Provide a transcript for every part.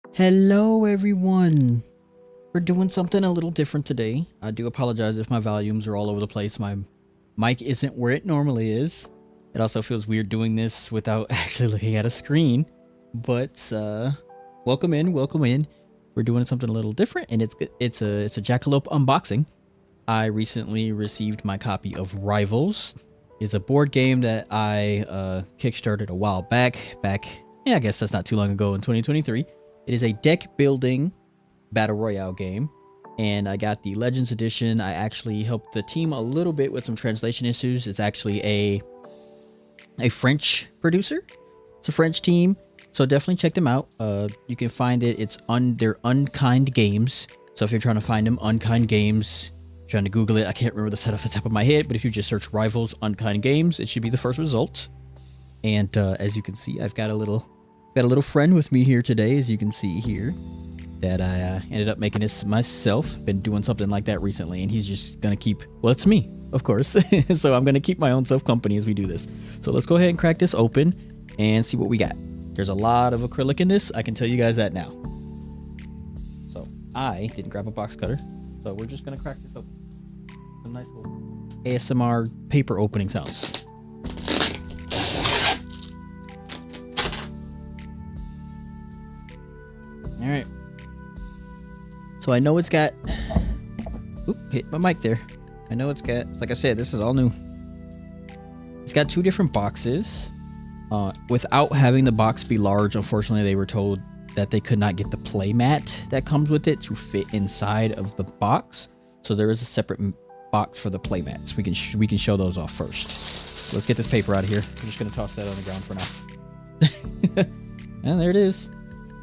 Hello, everyone. We're doing something a little different today. I do apologize if my volumes are all over the place. My mic isn't where it normally is. It also feels weird doing this without actually looking at a screen. But welcome in, welcome in. We're doing something a little different, and it's a Jackalope unboxing. I recently received my copy of Rivals. It's a board game that I kickstarted a while back. Yeah, I guess that's not too long ago in 2023. It is a deck building battle royale game, and I got the Legends edition. I actually helped the team a little bit with some translation issues. It's actually a French producer. It's a French team, so definitely check them out. You can find it. They're Unkind Games. So if you're trying to find them, Unkind Games, trying to Google it, I can't remember the set off the top of my head, but if you just search Rivals Unkind Games, it should be the first result. And as you can see, I've got a little friend with me here today, as you can see here, that I ended up making this myself. Been doing something like that recently, and he's just gonna keep, well, it's me, of course. So I'm gonna keep my own self company as we do this. So let's go ahead and crack this open and see what we got. There's a lot of acrylic in this, I can tell you guys that now. So I didn't grab a box cutter, so we're just gonna crack this open. Some nice little ASMR paper opening sounds. All right. So I know it's got... Oop, hit my mic there. I know it's got... Like I said, this is all new. It's got two different boxes. Without having the box be large, unfortunately, they were told that they could not get the play mat that comes with it to fit inside of the box. So there is a separate box for the play mats. We can show those off first. Let's get this paper out of here. I'm just going to toss that on the ground for now. And there it is.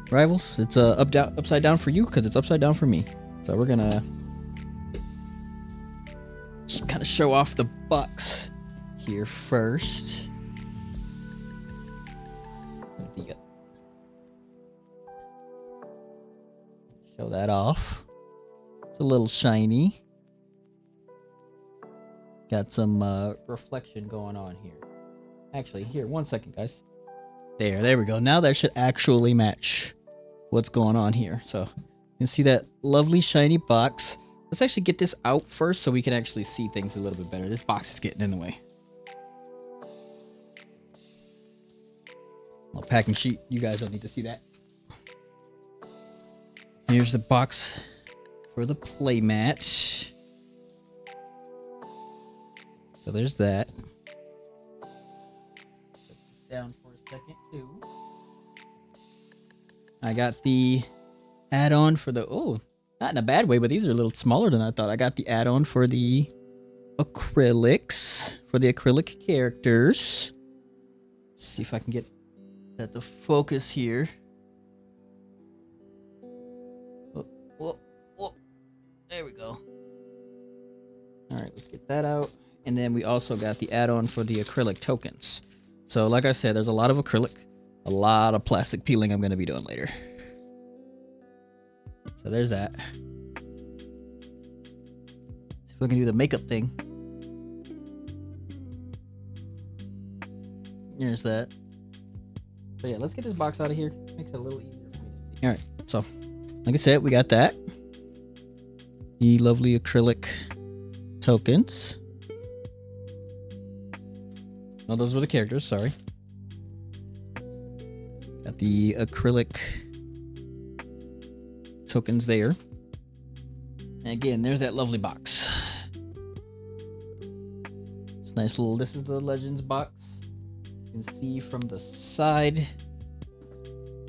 Rivals, it's upside down for you because it's upside down for me. So we're gonna just kind of show off the box here first. Show that off. It's a little shiny. Got some reflection going on here. Actually, here, 1 second, guys. There we go. Now that should actually match what's going on here. So you can see that lovely shiny box. Let's actually get this out first so we can actually see things a little bit better. This box is getting in the way. Well, packing sheet, you guys don't need to see that. Here's the box for the playmat. So there's that. Down for a second too. I got the add-on for the, oh, not in a bad way, but these are a little smaller than I thought. I got the add-on for the acrylics, for the acrylic characters. Let's see if I can get that to focus here. Oh, there we go. All right, let's get that out. And then we also got the add-on for the acrylic tokens. So like I said, there's a lot of acrylic. A lot of plastic peeling I'm going to be doing later. So there's that. See if we can do the makeup thing. There's that. So yeah, let's get this box out of here. Makes it a little easier for me to see. Alright, so like I said, we got that. The lovely acrylic tokens. Oh, those were the characters, sorry. Got the acrylic tokens there. And again, there's that lovely box. It's nice little, this is the Legends box. You can see from the side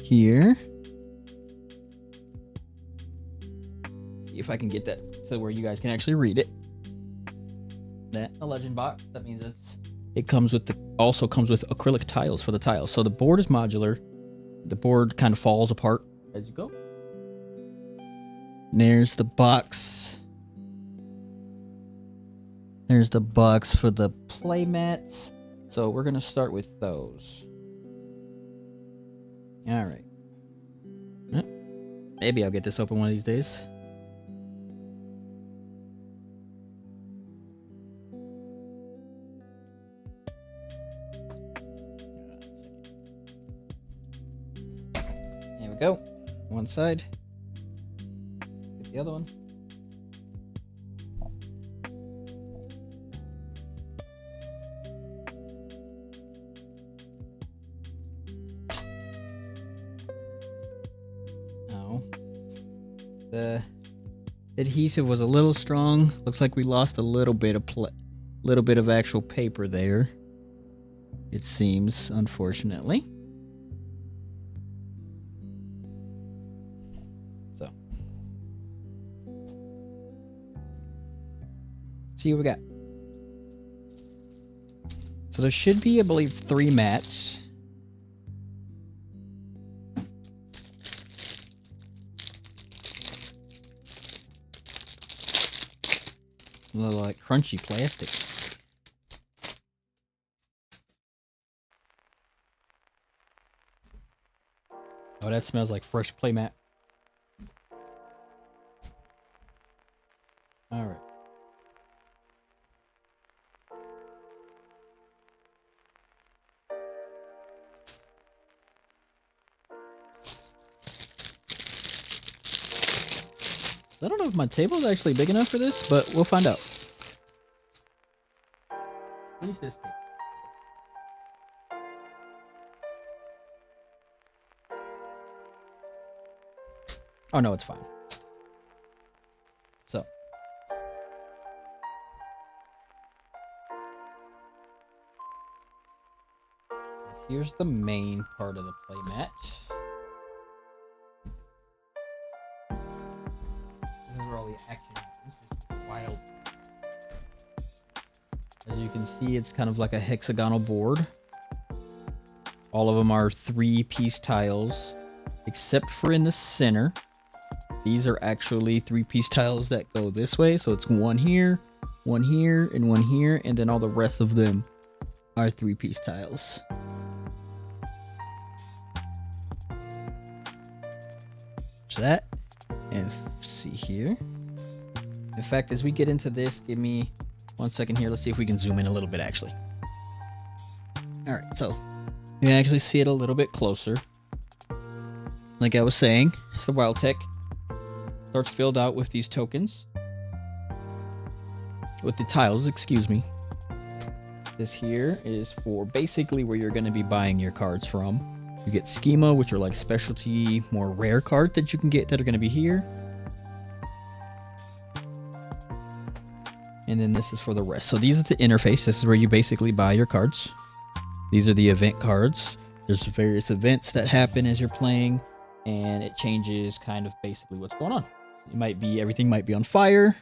here. See if I can get that to where you guys can actually read it. That, a Legend box, that means it comes with also comes with acrylic tiles for the tiles. So the board is modular. The board kind of falls apart as you go. There's the box. There's the box for the playmats. So we're going to start with those. All right. Maybe I'll get this open one of these days. There we go. one side. Get the other one. Now, the adhesive was a little strong. Looks like we lost a little bit of actual paper there. It seems, unfortunately. So, see what we got. So there should be, I believe, 3 mats. A little like crunchy plastic. Oh, that smells like fresh playmat. All right. I don't know if my table is actually big enough for this, but we'll find out. At least this table. Oh no, it's fine. So. Here's the main part of the playmat. This is where all the action happens. It's wild. As you can see, it's kind of like a hexagonal board. All of them are 3-piece tiles, except for in the center. These are actually 3-piece tiles that go this way. So it's one here, and one here, and then all the rest of them are 3-piece tiles. So that, and see here. In fact, as we get into this, give me 1 second here. Let's see if we can zoom in a little bit, actually. All right, so you can actually see it a little bit closer. Like I was saying, it's the Wild Tech. Starts filled out with these tokens. With the tiles, excuse me. This here is for basically where you're going to be buying your cards from. You get schema, which are like specialty, more rare cards that you can get that are going to be here. And then this is for the rest. So these are the interface. This is where you basically buy your cards. These are the event cards. There's various events that happen as you're playing, and it changes kind of basically what's going on. It might be, everything might be on fire.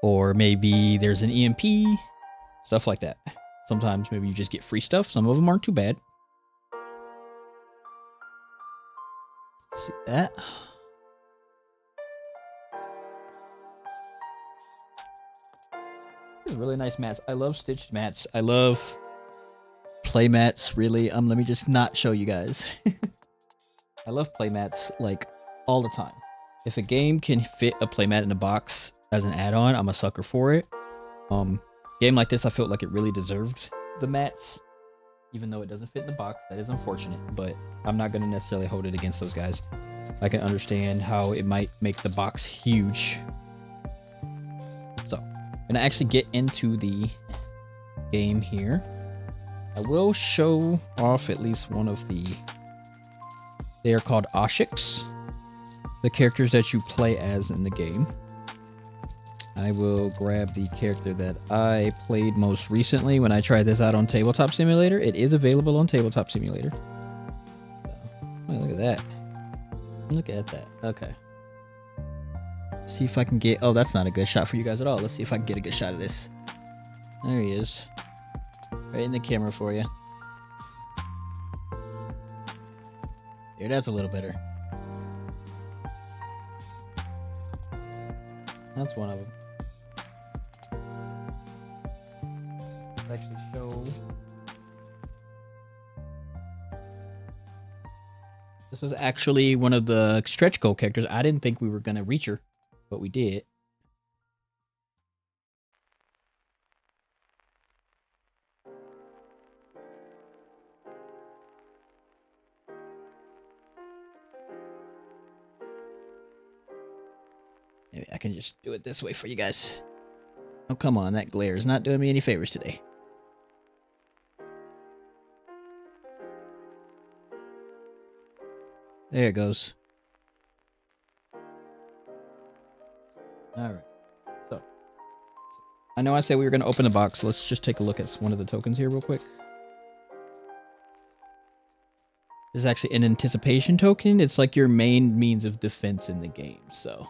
Or maybe there's an EMP, stuff like that. Sometimes maybe you just get free stuff. Some of them aren't too bad. Let's see that. These are really nice mats. I love stitched mats. I love play mats, really. Let me just not show you guys. I love play mats like all the time. If a game can fit a playmat in a box as an add-on, I'm a sucker for it. Game like this, I felt like it really deserved the mats, even though it doesn't fit in the box. That is unfortunate, but I'm not going to necessarily hold it against those guys. I can understand how it might make the box huge. So, I'm going to actually get into the game here. I will show off at least one of the... They are called Ashiks, the characters that you play as in the game. I will grab the character that I played most recently when I tried this out on Tabletop Simulator. It is available on Tabletop Simulator. So, oh, look at that. Look at that. Okay. See if I can get... Oh, that's not a good shot for you guys at all. Let's see if I can get a good shot of this. There he is. Right in the camera for you. There, that's a little better. That's one of them. Let's actually show. This was actually one of the stretch goal characters. I didn't think we were going to reach her, but we did. Maybe I can just do it this way for you guys. Oh, come on. That glare is not doing me any favors today. There it goes. Alright. So, I know I said we were going to open the box. Let's just take a look at one of the tokens here real quick. This is actually an anticipation token. It's like your main means of defense in the game, so...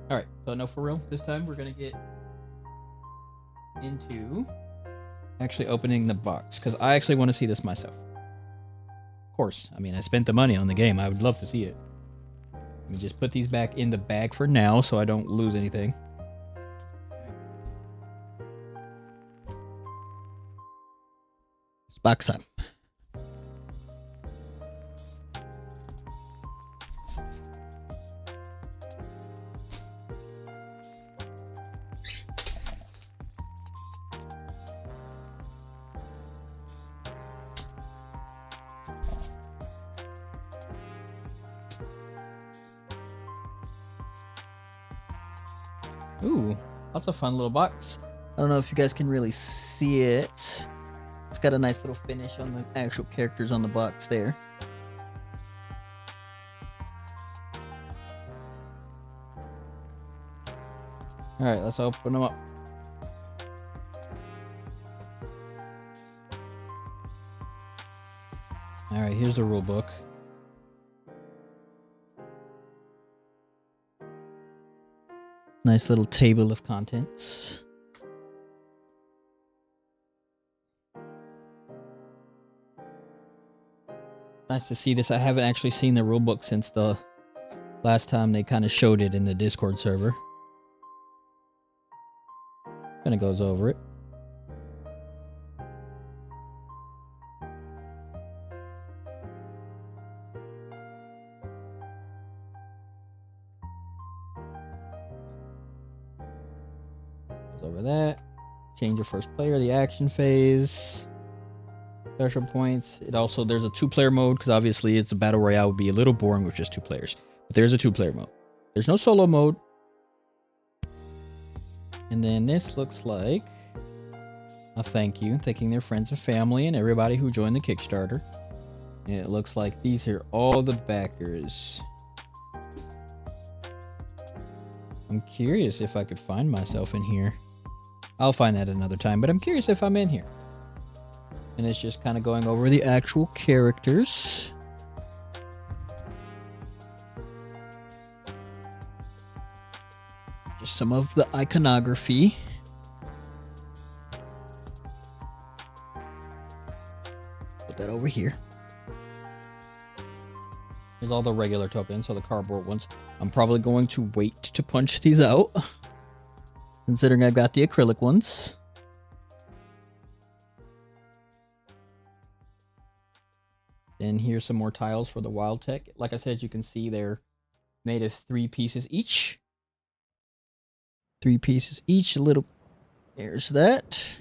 Alright, so no, for real, this time we're going to get into actually opening the box, because I actually want to see this myself. Of course, I mean, I spent the money on the game. I would love to see it. Let me just put these back in the bag for now so I don't lose anything. It's box time. Ooh, that's a fun little box. I don't know if you guys can really see it. It's got a nice little finish on the actual characters on the box there. Alright, let's open them up. Alright, here's the rule book. Nice little table of contents. Nice to see this. I haven't actually seen the rulebook since the last time they kind of showed it in the Discord server. Kind of goes over it. Over that. Change your first player, the action phase, special points. It also, there's a 2-player mode because obviously it's a battle royale, would be a little boring with just 2 players. But there's a 2-player mode. There's no solo mode. And then this looks like a thank you, thanking their friends and family and everybody who joined the Kickstarter. And it looks like these are all the backers. I'm curious if I could find myself in here. I'll find that another time, but I'm curious if I'm in here. And it's just kind of going over the actual characters. Just some of the iconography. Put that over here. Here's all the regular tokens, so the cardboard ones. I'm probably going to wait to punch these out, considering I've got the acrylic ones. And here's some more tiles for the wild tech. Like I said, you can see they're made of 3 pieces each. 3 pieces each. A little. There's that.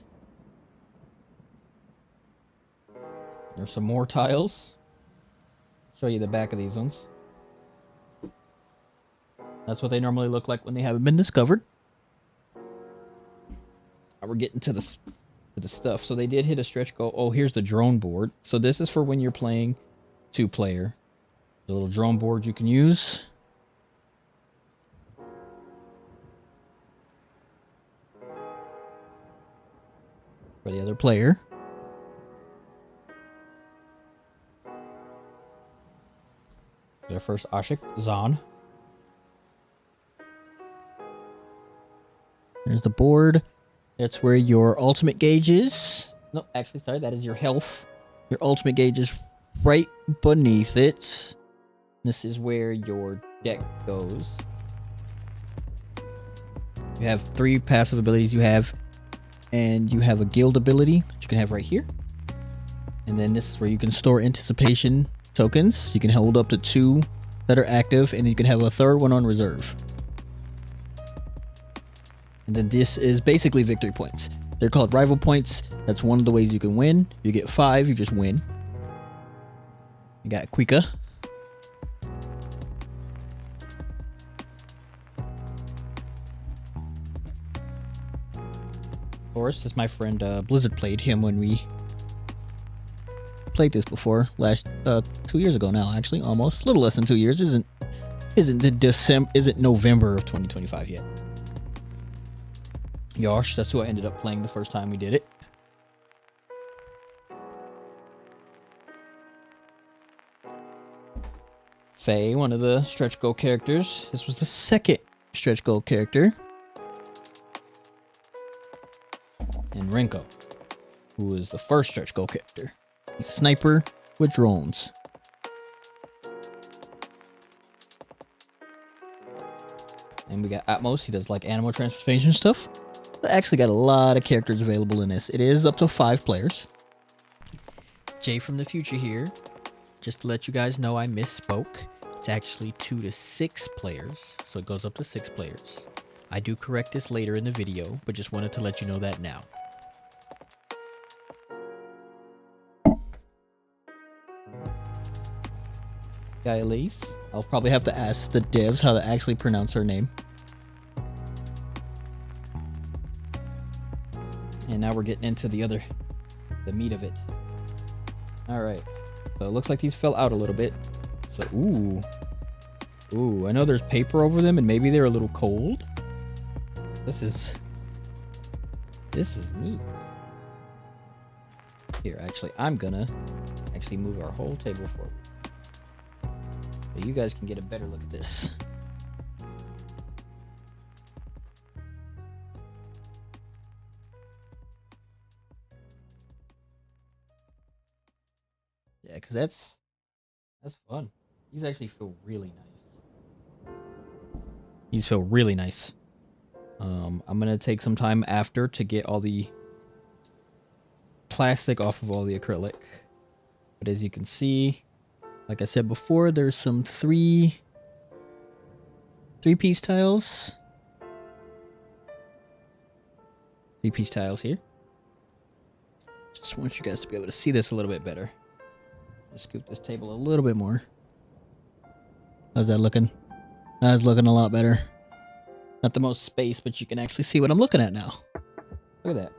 There's some more tiles. Show you the back of these ones. That's what they normally look like when they haven't been discovered. Now we're getting to the stuff. So they did hit a stretch goal. Oh, here's the drone board. So this is for when you're playing 2-player. The little drone board you can use. For the other player. Their first Ashik, Zahn. There's the board. That's where your ultimate gauge is. No, actually, sorry, that is your health. Your ultimate gauge is right beneath it. This is where your deck goes. You have 3 passive abilities you have. And you have a guild ability that you can have right here. And then this is where you can store anticipation tokens. You can hold up to 2 that are active, and you can have a 3rd one on reserve. And then this is basically victory points. They're called rival points. That's one of the ways you can win. You get 5, you just win. You got Quika. Of course, that's my friend Blizzard played him when we played this before. 2 years ago now, actually, almost. A little less than 2 years. Isn't November of 2025 yet. Yosh, that's who I ended up playing the first time we did it. Faye, one of the stretch goal characters. This was the second stretch goal character. And Renko, who is the first stretch goal character. He's a sniper with drones. And we got Atmos. He does like animal transformation stuff. I actually got a lot of characters available in this. It is up to 5 players. Jay from the future here. Just to let you guys know, I misspoke. It's actually 2 to 6 players. So it goes up to 6 players. I do correct this later in the video, but just wanted to let you know that now. Guy Elise. I'll probably have to ask the devs how to actually pronounce her name. And now we're getting into the meat of it. Alright. So it looks like these fell out a little bit. So, ooh. Ooh, I know there's paper over them and maybe they're a little cold. This is neat. Here, actually, I'm gonna move our whole table forward. So you guys can get a better look at this. Yeah, because that's fun. These actually feel really nice. These feel really nice. I'm gonna take some time after to get all the plastic off of all the acrylic. But as you can see, like I said before, there's some three-piece tiles. 3-piece tiles here. Just want you guys to be able to see this a little bit better. Let's scoop this table a little bit more. How's that looking? That's looking a lot better. Not the most space, but you can actually see what I'm looking at now. Look at that.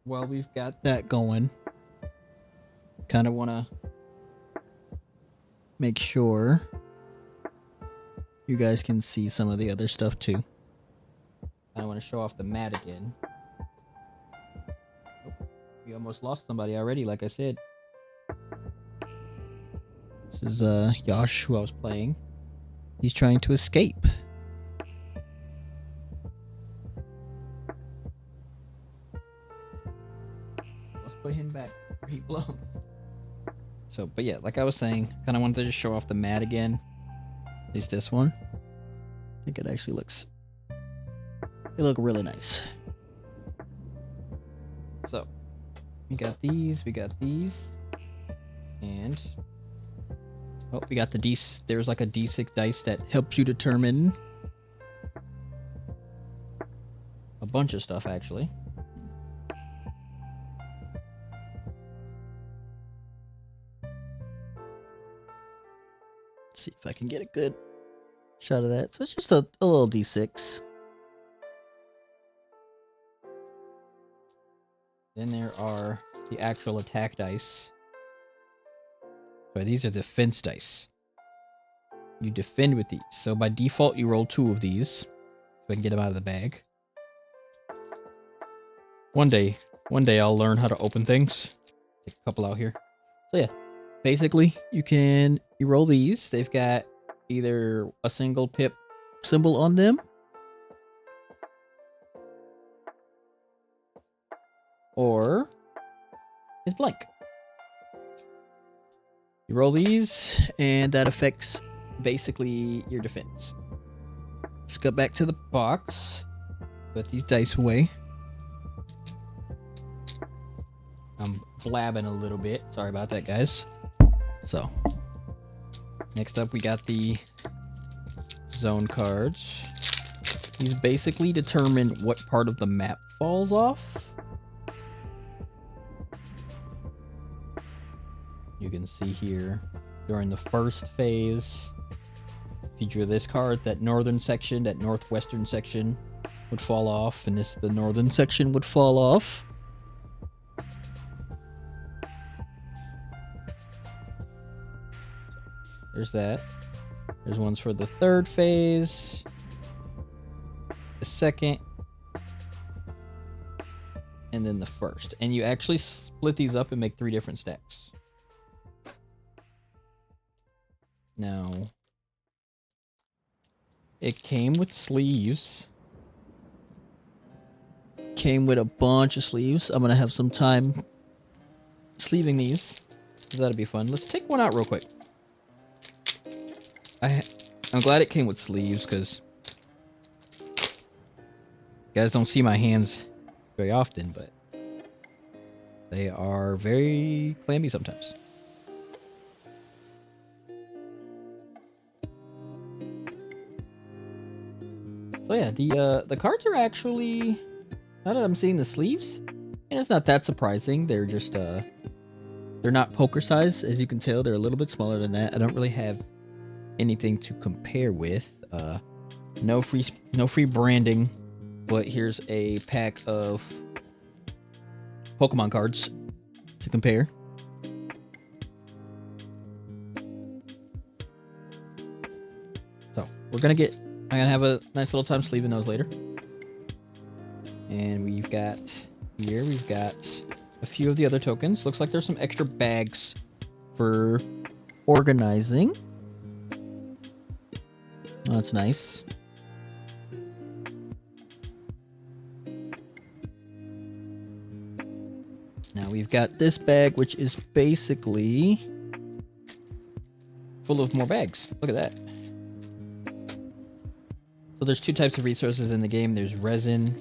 While we've got that going, kind of want to make sure you guys can see some of the other stuff too. I want to show off the mat again. Oh, we almost lost somebody already, like I said. This is Yash, who I was playing. He's trying to escape. Let's put him back where he belongs. So, but yeah, like I was saying, kind of wanted to just show off the mat again. At least this one. I think it actually looks... They look really nice. So, we got these, and... Oh, we got the D... There's like a D6 dice that helps you determine a bunch of stuff, actually. See if I can get a good shot of that. So it's just a little D6. Then there are the actual attack dice. So these are defense dice. You defend with these. So by default, you roll 2 of these. So I can get them out of the bag. One day I'll learn how to open things. Take a couple out here. So yeah. Basically, you roll these. They've got either a single pip symbol on them, or it's blank. You roll these, and that affects basically your defense. Let's go back to the box. Put these dice away. I'm blabbing a little bit. Sorry about that, guys. So, next up we got the zone cards. He's basically determined what part of the map falls off. You can see here during the first phase, if you drew this card, that northern section, that northwestern section would fall off, and the northern section would fall off. There's that. There's ones for the third phase, the second, and then the first. And you actually split these up and make 3 different stacks. Now, it came with sleeves. Came with a bunch of sleeves. I'm gonna have some time sleeving these. So that'll be fun. Let's take one out real quick. I'm glad it came with sleeves because you guys don't see my hands very often, but they are very clammy sometimes. So yeah, the cards are actually, now that I'm seeing the sleeves, and it's not that surprising. They're just they're not poker size, as you can tell. They're a little bit smaller than that. I don't really have anything to compare with. No free branding, but here's a pack of Pokemon cards to compare. So I'm gonna have a nice little time sleeving those later. And we've got a few of the other tokens. Looks like there's some extra bags for organizing. Oh, that's nice. Now we've got this bag, which is basically full of more bags. Look at that. So there's 2 types of resources in the game. There's resin,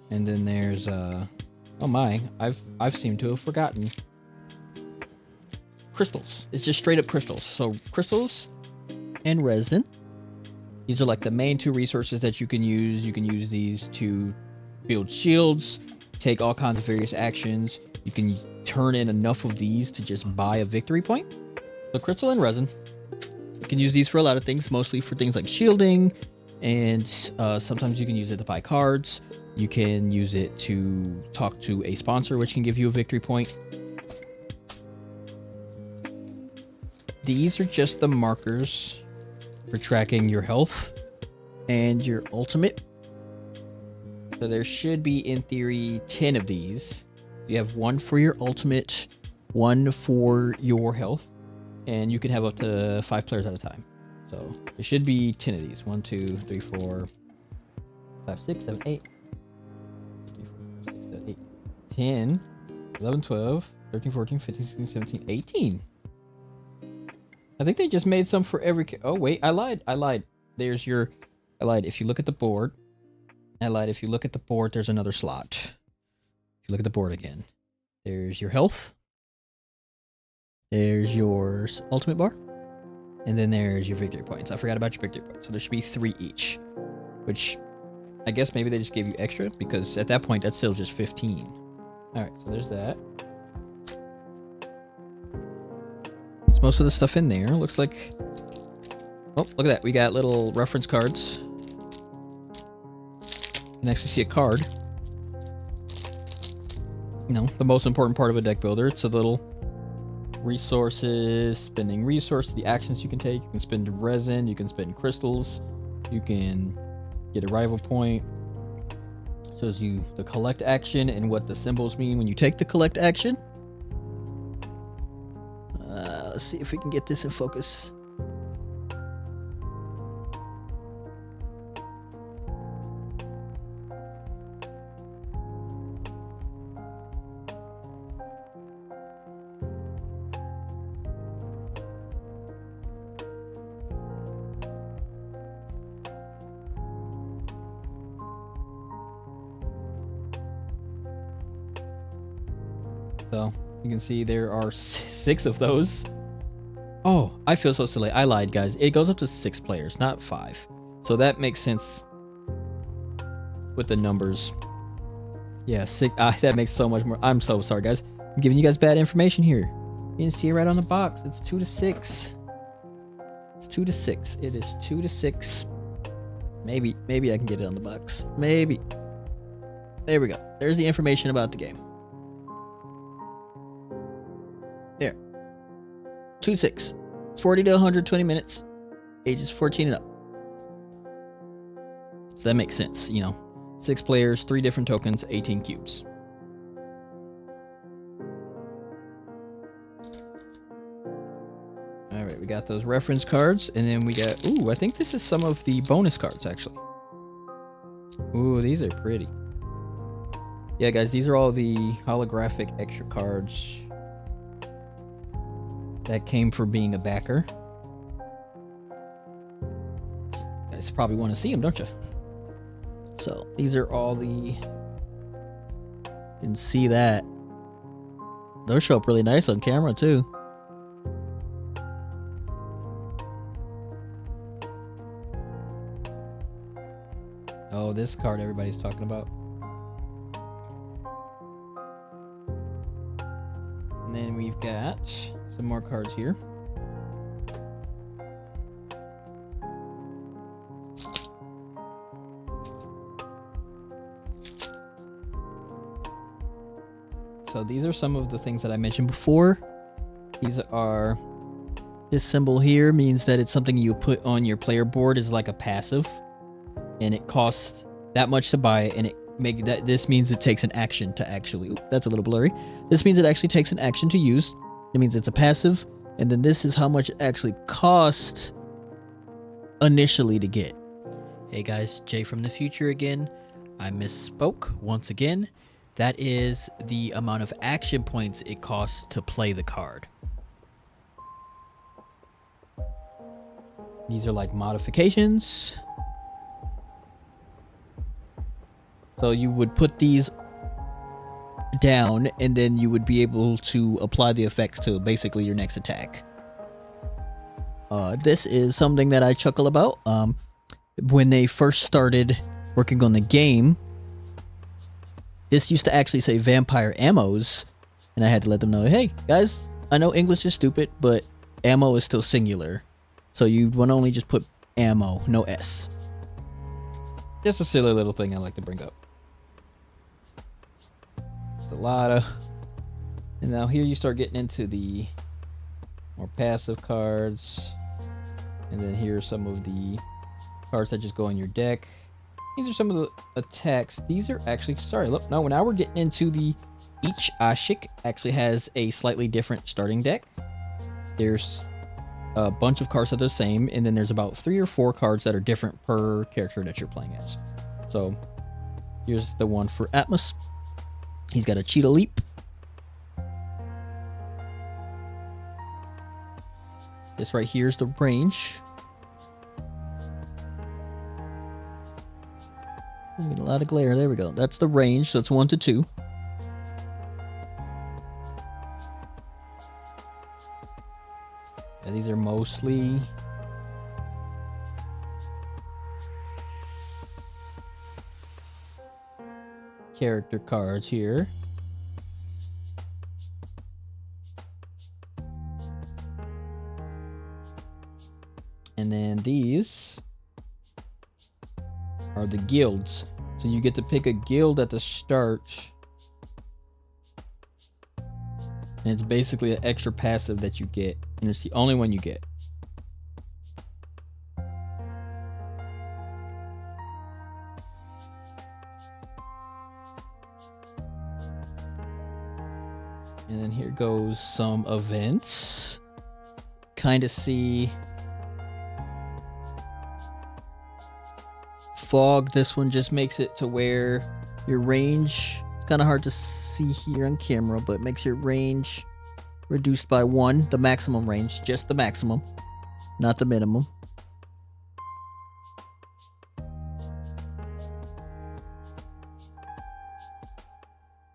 and then there's oh my, I've seemed to have forgotten. Crystals. It's just straight up crystals. So crystals and resin. These are like the main 2 resources that you can use. You can use these to build shields, take all kinds of various actions. You can turn in enough of these to just buy a victory point. So crystal and resin. You can use these for a lot of things, mostly for things like shielding, and sometimes you can use it to buy cards. You can use it to talk to a sponsor, which can give you a victory point. These are just the markers for tracking your health and your ultimate. So there should be, in theory, 10 of these. You have 1 for your ultimate, 1 for your health, and you can have up to 5 players at a time. So there should be 10 of these. 1, 2, 3, 4, 5, 6, 7, 8. 3, 4, 5, 6, 7, 8. 10, 11, 12, 13, 14, 15, 16, 17, 18. I think they just made some for every... Oh, wait, I lied. There's your... I lied. If you look at the board... If you look at the board, there's another slot. If you look at the board again, there's your health. There's your ultimate bar. And then there's your victory points. I forgot about your victory points. So there should be 3 each. Which, I guess maybe they just gave you extra, because at that point, that's still just 15. Alright, so there's that. There's most of the stuff in there. Looks like... Oh, look at that. We got little reference cards. You can actually see a card. You know, the most important part of a deck builder. It's a little resources, spending resources, the actions you can take. You can spend resin, you can spend crystals, you can get a rival point. Shows you the collect action and what the symbols mean when you take the collect action. Let's see if we can get this in focus. So you can see there are 6 of those. Oh, I feel so silly. I lied, guys. It goes up to 6 players, not 5. So that makes sense with the numbers. Yeah, that makes so much more. I'm so sorry, guys. I'm giving you guys bad information here. You didn't see it right on the box. It's 2 to 6. It's 2 to 6. It is 2 to 6. Maybe I can get it on the box. Maybe. There we go. There's the information about the game. There. 2 to 6. 40 to 120 minutes. Ages 14 and up. So that makes sense, you know. 6 players, 3 different tokens, 18 cubes. Alright, we got those reference cards, and then we got... Ooh, I think this is some of the bonus cards, actually. Ooh, these are pretty. Yeah, guys, these are all the holographic extra cards that came for being a backer. You guys probably want to see them, don't you? So, these are all the... You can see that. Those show up really nice on camera, too. Oh, this card everybody's talking about. And then we've got some more cards here. So these are some of the things that I mentioned before. These are... This symbol here means that it's something you put on your player board as like a passive. And it costs that much to buy it, and this means it takes an action to actually... Ooh, that's a little blurry. This means it actually takes an action to use. It means it's a passive. And then this is how much it actually cost initially to get. Hey guys, Jay from the future again. I misspoke once again. That is the amount of action points it costs to play the card. These are like modifications. So you would put these down, and then you would be able to apply the effects to basically your next attack. This is something that I chuckle about. When they first started working on the game, this used to actually say vampire ammos, and I had to let them know, hey, guys, I know English is stupid, but ammo is still singular. So you want to only just put ammo, no S. Just a silly little thing I like to bring up. Just a lot of... And now here you start getting into the more passive cards. And then here are some of the cards that just go in your deck. These are some of the attacks. These are actually... Sorry, look. No, now we're getting into the... Each Ashik actually has a slightly different starting deck. There's a bunch of cards that are the same, and then there's about 3 or 4 cards that are different per character that you're playing as. So, here's the one for Atmos. He's got a Cheetah Leap. This right here is the range. We get a lot of glare. There we go. That's the range, so it's 1 to 2. And these are mostly character cards here. And then these are the guilds. So you get to pick a guild at the start. And it's basically an extra passive that you get. And it's the only one you get. And then here goes some events. Kind of see fog. This one just makes it to where your range, it's kind of hard to see here on camera, but it makes your range reduced by 1, the maximum range, just the maximum, not the minimum.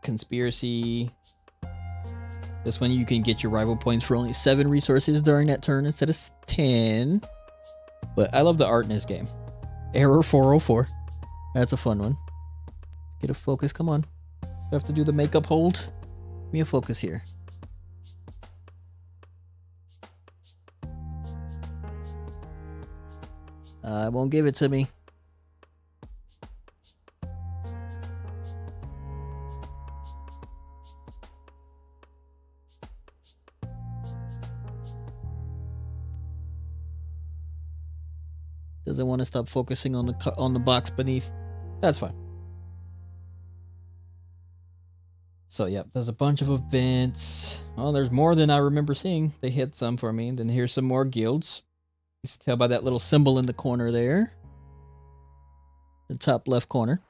Conspiracy. This one you can get your rival points for only 7 resources during that turn instead of 10. But I love the art in this game. Error 404. That's a fun one. Get a focus. Come on. Do I have to do the makeup hold? Give me a focus here. It won't give it to me. Doesn't want to stop focusing on the box beneath. That's fine. So, yep, there's a bunch of events. Well, there's more than I remember seeing. They hit some for me. Then here's some more guilds. You can tell by that little symbol in the corner there. The top left corner.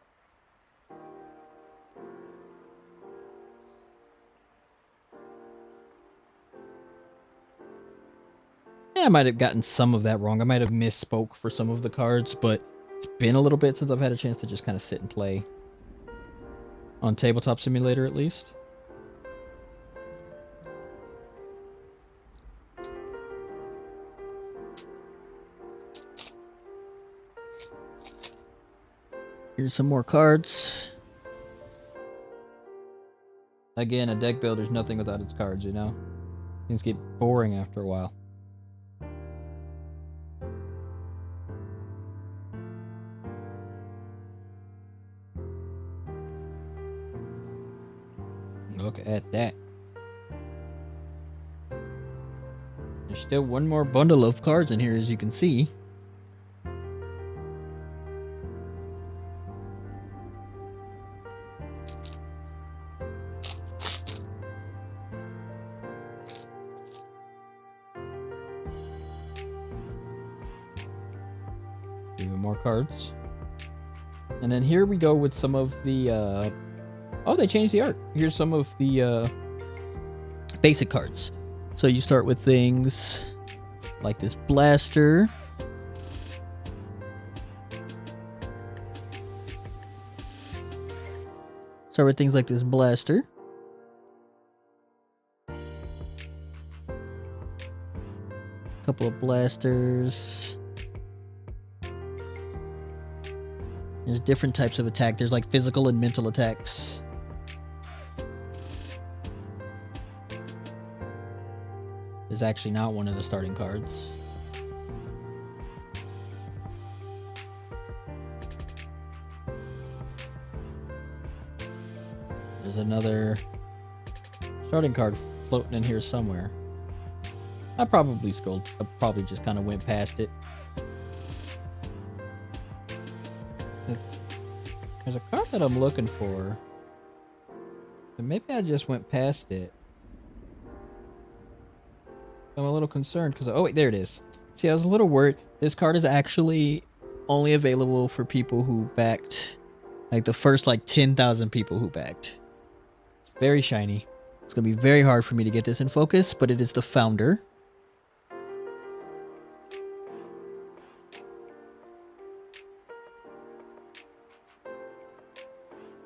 Yeah, I might have gotten some of that wrong. I might have misspoke for some of the cards, but it's been a little bit since I've had a chance to just kind of sit and play. On Tabletop Simulator, at least. Here's some more cards. Again, a deck builder's nothing without its cards, you know? Things get boring after a while. Look at that. There's still one more bundle of cards in here, as you can see. Even more cards. And then here we go with some of the oh, they changed the art. Here's some of the basic cards. So you start with things like this blaster. Start with things like this blaster. Couple of blasters. There's different types of attack. There's like physical and mental attacks. Is actually not one of the starting cards. There's another starting card floating in here somewhere. I probably just kind of went past it. There's a card that I'm looking for. But maybe I just went past it. I'm a little concerned because... Oh, wait, there it is. See, I was a little worried. This card is actually only available for people who backed... Like, the first, 10,000 people who backed. It's very shiny. It's going to be very hard for me to get this in focus, but it is the Founder.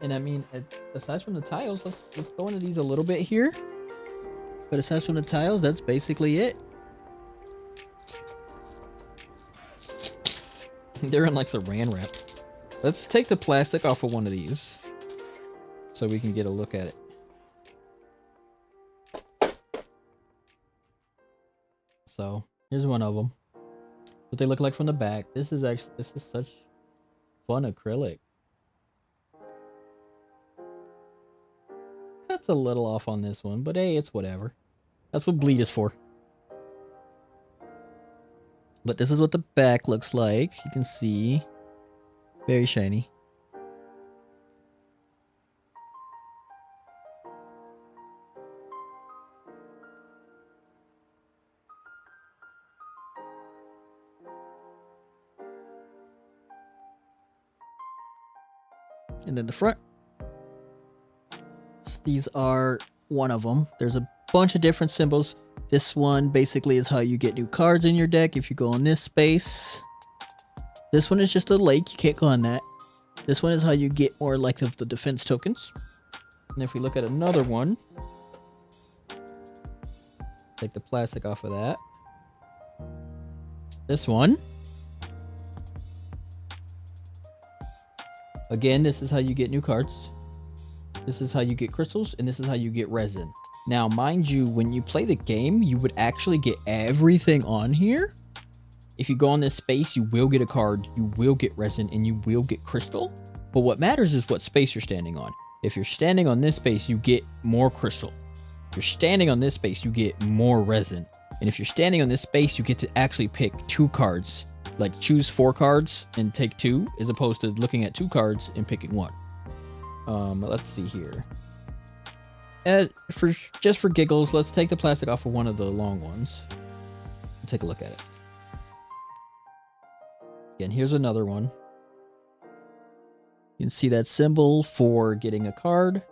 And I mean, aside from the tiles, let's go into these a little bit here. But aside from the tiles, that's basically it. They're in saran wrap. Let's take the plastic off of one of these so we can get a look at it. So here's one of them. What they look like from the back. This is such fun acrylic. That's a little off on this one, but hey, it's whatever. That's what bleed is for. But this is what the back looks like. You can see. Very shiny. And then the front. These are one of them. There's a bunch of different symbols. This one basically is how you get new cards in your deck if you go on this space. This one is just a lake. You can't go on that. This one is how you get more of the defense tokens. And if we look at another one, take the plastic off of that. This one Again, this is how you get new cards. This is how you get crystals, and this is how you get resin. Now, mind you, when you play the game, you would actually get everything on here. If you go on this space, you will get a card, you will get resin, and you will get crystal. But what matters is what space you're standing on. If you're standing on this space, you get more crystal. If you're standing on this space, you get more resin. And if you're standing on this space, you get to actually pick 2 cards. Like choose 4 cards and take 2, as opposed to looking at 2 cards and picking 1. Let's see here. Just for giggles, let's take the plastic off of one of the long ones. Take a look at it. Again, here's another one. You can see that symbol for getting a card.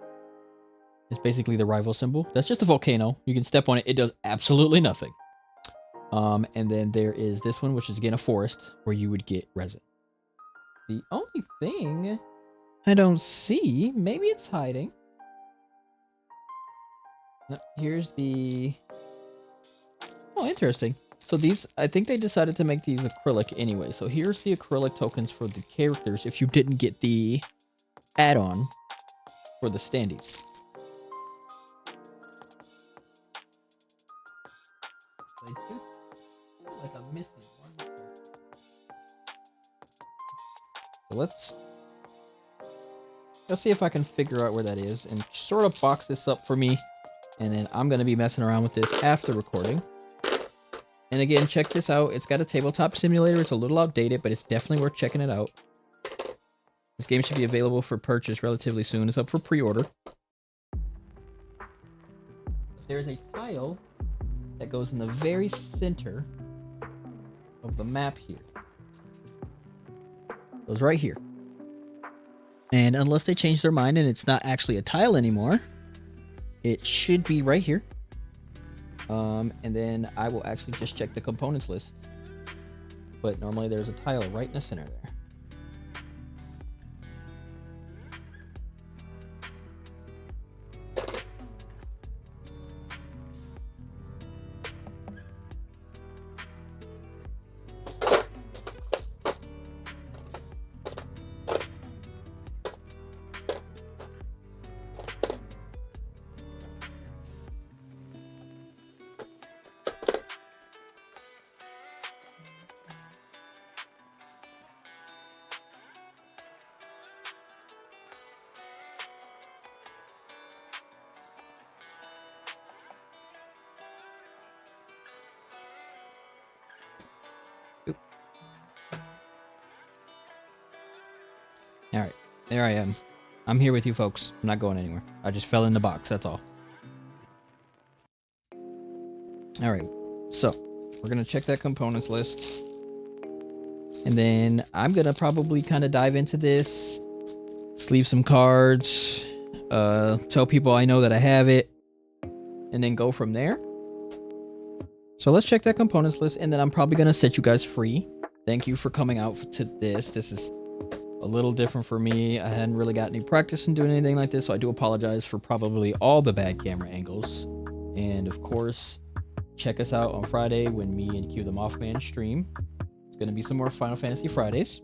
It's basically the rival symbol. That's just a volcano. You can step on it. It does absolutely nothing. And then there is this one, which is again a forest, where you would get resin. The only thing I don't see, maybe it's hiding. No, here's the... Oh, interesting. So these, I think they decided to make these acrylic anyway. So here's the acrylic tokens for the characters if you didn't get the add-on for the standees. I do feel like I'm missing one. So let's see if I can figure out where that is and sort of box this up for me. And then I'm going to be messing around with this after recording. And again, check this out. It's got a tabletop simulator. It's a little outdated, but it's definitely worth checking it out. This game should be available for purchase relatively soon. It's up for pre-order. There's a tile that goes in the very center of the map here. It goes right here. And unless they change their mind and it's not actually a tile anymore, it should be right here. And then I will actually just check the components list. But normally there's a tile right in the center there. Alright, there I am. I'm here with you folks. I'm not going anywhere. I just fell in the box, that's all. Alright, so we're going to check that components list. And then I'm going to probably kind of dive into this. Sleeve some cards. Tell people I know that I have it. And then go from there. So let's check that components list. And then I'm probably going to set you guys free. Thank you for coming out to this. This is a little different for me. I hadn't really got any practice in doing anything like this, so I do apologize for probably all the bad camera angles. And of course, check us out on Friday when me and Q the Mothman stream. It's gonna be some more Final Fantasy Fridays.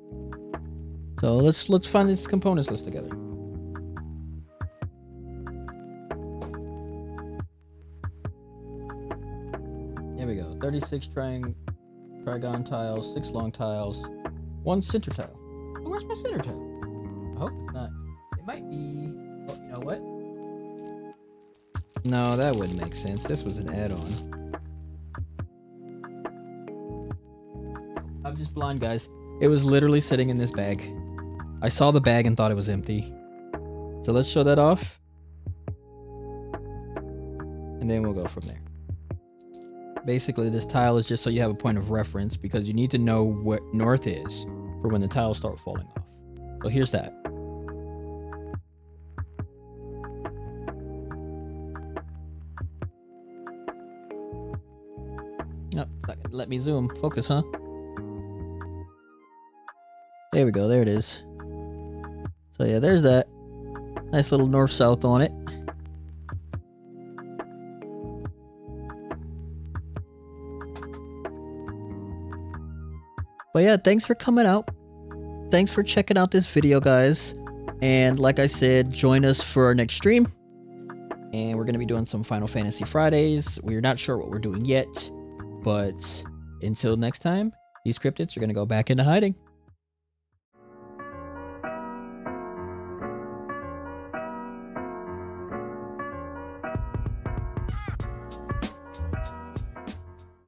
So let's find this components list together. Here we go. 36 trigon tiles, 6 long tiles, 1 center tile. Where's my center tile? I hope it's not. It might be... Oh, you know what? No, that wouldn't make sense. This was an add-on. I'm just blind, guys. It was literally sitting in this bag. I saw the bag and thought it was empty. So let's show that off. And then we'll go from there. Basically, this tile is just so you have a point of reference because you need to know what north is for when the tiles start falling off. So here's that. Nope, it's not gonna let me zoom. Focus, huh? There we go, there it is. So yeah, there's that. Nice little north-south on it. But yeah, thanks for coming out. Thanks for checking out this video, guys. And like I said, join us for our next stream. And we're going to be doing some Final Fantasy Fridays. We're not sure what we're doing yet. But until next time, these cryptids are going to go back into hiding.